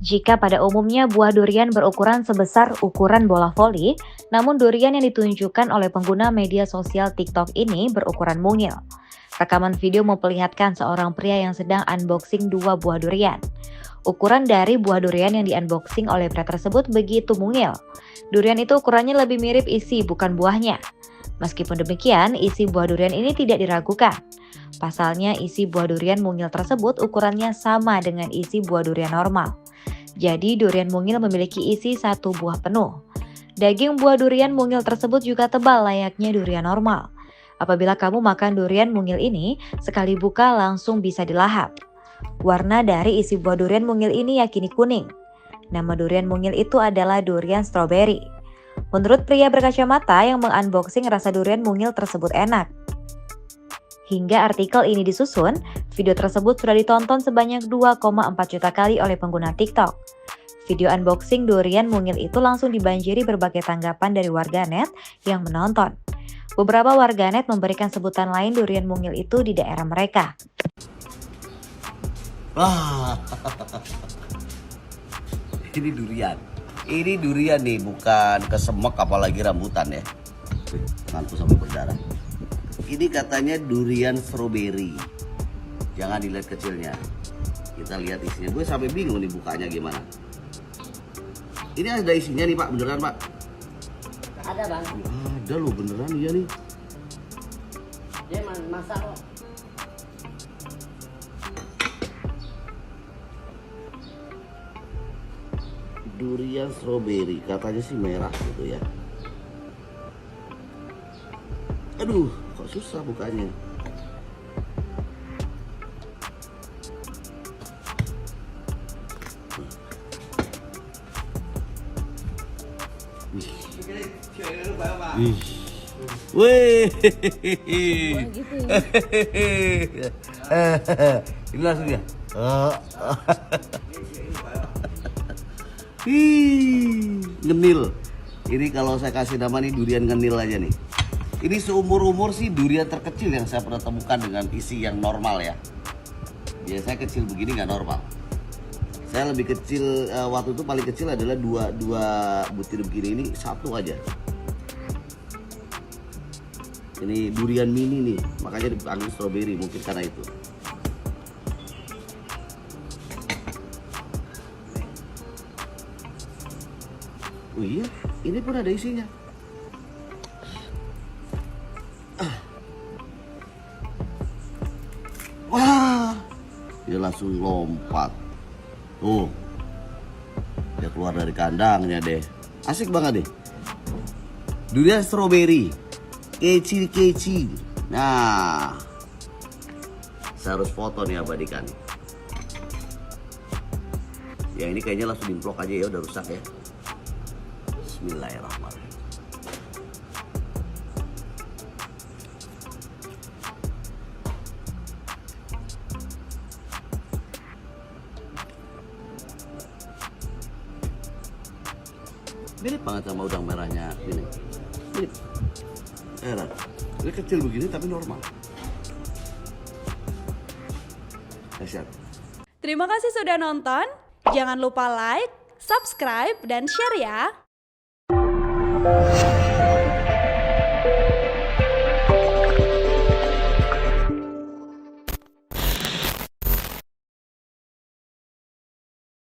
Jika pada umumnya buah durian berukuran sebesar ukuran bola voli, namun durian yang ditunjukkan oleh pengguna media sosial TikTok ini berukuran mungil. Rekaman video memperlihatkan seorang pria yang sedang unboxing dua buah durian. Ukuran dari buah durian yang di-unboxing oleh pria tersebut begitu mungil. Durian itu ukurannya lebih mirip isi, bukan buahnya. Meskipun demikian, isi buah durian ini tidak diragukan. Pasalnya, isi buah durian mungil tersebut ukurannya sama dengan isi buah durian normal. Jadi, durian mungil memiliki isi satu buah penuh. Daging buah durian mungil tersebut juga tebal layaknya durian normal. Apabila kamu makan durian mungil ini, sekali buka langsung bisa dilahap. Warna dari isi buah durian mungil ini yakini kuning. Nama durian mungil itu adalah durian strawberry. Menurut pria berkacamata yang mengunboxing, rasa durian mungil tersebut enak. Hingga artikel ini disusun, video tersebut sudah ditonton sebanyak 2,4 juta kali oleh pengguna TikTok. Video unboxing durian mungil itu langsung dibanjiri berbagai tanggapan dari warganet yang menonton. Beberapa warganet memberikan sebutan lain durian mungil itu di daerah mereka. Wah, ini durian. Ini durian nih, bukan kesemek apalagi rambutan ya. Tanganku sampai berdarah. Ini katanya durian strawberry. Jangan dilihat kecilnya. Kita lihat isinya. Gue sampai bingung nih bukanya gimana. Ini ada isinya nih Pak, beneran Pak? Ada bang. Ada loh beneran iya nih. Dia masak kok. Durian strawberry, katanya sih merah gitu ya. Aduh, kok susah bukanya. Wih. Wih. Ini langsung ya. Ngenil. Ini kalau saya kasih nama nih durian ngenil aja nih. Ini seumur-umur sih durian terkecil yang saya pernah temukan dengan isi yang normal ya. Biasanya kecil begini nggak normal. Saya lebih kecil, waktu itu paling kecil adalah dua butir begini, ini satu aja. Ini durian mini nih, makanya dipanggil strawberry mungkin karena itu. Oh iya, ini pun ada isinya. Wah, dia langsung lompat. Tuh, dia keluar dari kandangnya deh. Asik banget deh. Durian strawberry, kecil-kecil. Nah, saya harus foto nih abadikan. Ya ini kayaknya langsung dimplok aja ya, udah rusak ya. Bismillahirrahmanirrahim. Mirip banget sama udang merahnya ini. Mirip. Enak. Ini kecil begini tapi normal. Dahsyat. Terima kasih sudah nonton. Jangan lupa like, subscribe, dan share ya.